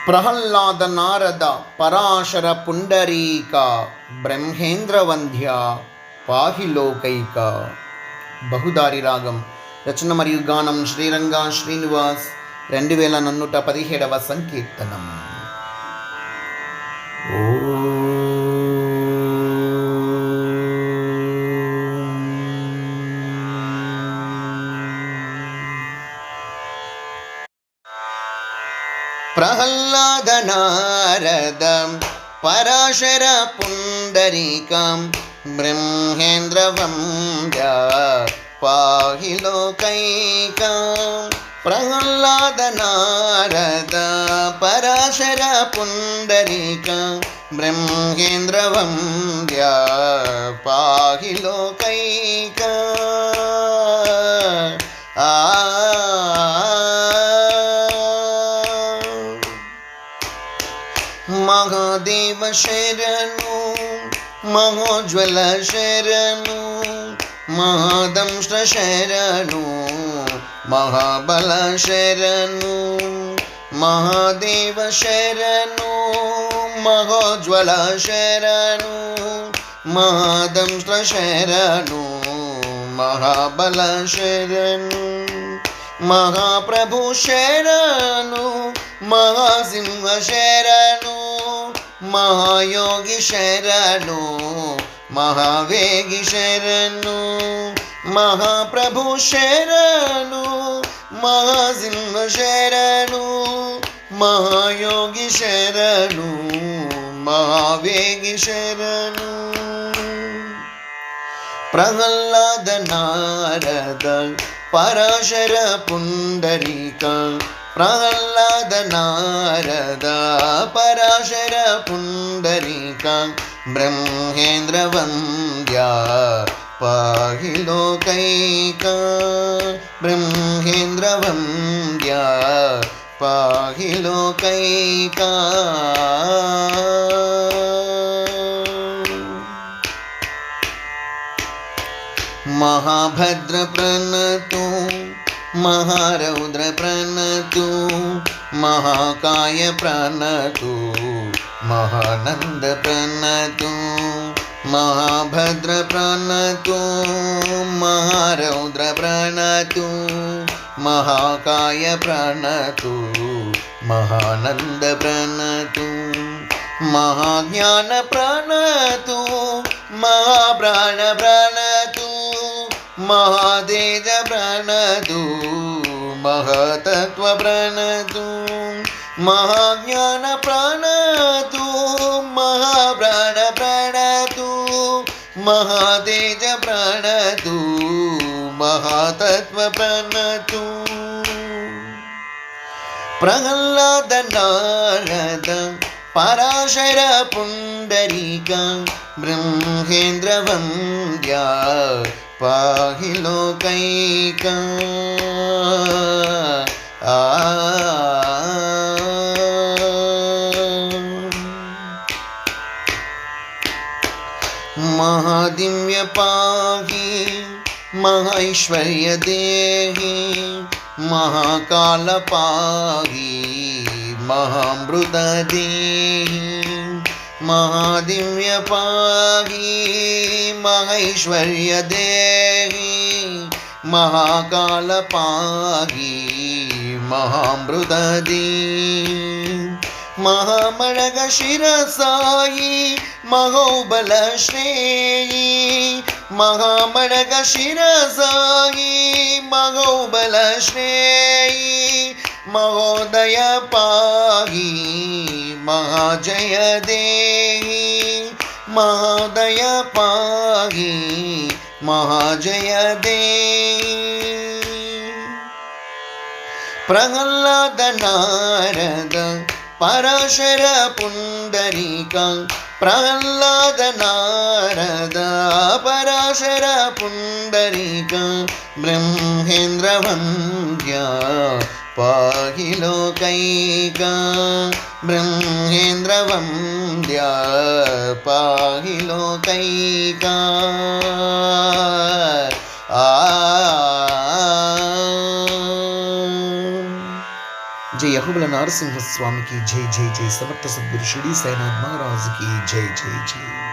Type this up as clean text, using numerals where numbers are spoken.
ಪ್ರಹ್ಲಾದ ನಾರದ ಪರಾಶರ ಪುಂಡರೀಕ ಬ್ರಹ್ಮೇಂದ್ರ వంద్య పాహి లోకైక. బహుదారి రాగం. రచన మరియు గానం శ్రీరంగా శ్రీనివాస్. 2117వ సంకీర్తనం. ప్రహ్లాద నారద పరాశర పుండరీకం బ్రహ్మేంద్ర వంద్య పాహి లోకైకం. ప్రహ్లాద నారద పరాశర పుండరీకం బ్రహ్మేంద్ర వంద్య పాహి లోకైకం. మహాదేవ శరణు మహోజ్వల శరణు మహాదంష్ట శరణు మహాబల శరణు. మహాదేవ శరణు మహోజ్వల శరణు మహాదంష్ట శరణు మహాబల శరణు. మహాప్రభు శరణు మహాసింహ శరణు మహాయోగి శరణు మహావేగి శరణు. మహాప్రభు శరణు మహాసింహ శరణు మహాయోగి శరణు మహావేగి శరణు. ప్రహ్లాద నారద పరాశర పుండరీక ప్రహ్లాద నారద పరాశర పుండరీక బ్రహ్మేంద్ర వంద్య పాహి లోకైక. బ్రహ్మేంద్ర వంద్య పాహి లోకైక. మహాభద్ర ప్రణతు మహారౌద్ర ప్రణతు మహాకాయ ప్రణతు మహానంద ప్రణతు. మహాభద్ర ప్రణతు మహారౌద్ర ప్రణతు మహాకాయ ప్రణతు మహానంద ప్రణతు. మహాజ్ఞాన ప్రణతు మహాప్రాణ ప్రణతు మహాతేజ ప్రణతు మహాతత్వ ప్రణతు. మహాజ్ఞాన ప్రణతు మహాప్రాణ ప్రణతు మహాతేజ ప్రణతు మహాతత్వ ప్రణతు. ప్రహ్లాద నారద పరాశర పుండరీక బ్రహ్మేంద్ర వంద్య పాహి లోకైక. మహాదివ్య పాహి మహైశ్వర్య దేహి మహాకాల పాహి మహామృత దేహి. మహాదివ్య పాహి మహైశ్వర్య దేహి మహాకాల పాహి మహామృత దేహి. మహామణగ శిరసాయి మహోబల శ్రేయి. మహామణగ శిరసాయి మహోబల శ్రేయి మహోదయ పాహి మహాజయ దేహి. మహోదయ పాహి మహాజయ దేహి. ప్రహ్లాద నారద పరాశర పుండరీక ప్రహ్లాద నారద పరాశర పుండరీక బ్రహ్మేంద్ర వంద్య పాహి లోకైక. బ్రహ్మేంద్ర వంద్య పాహి లోకైక. జయ హో. బాహుబల నరసింహ స్వామికి జై జై జై. సమర్థ సద్గురు షిరిడి సాయినాథ్ మహారాజుకి జై జై జై.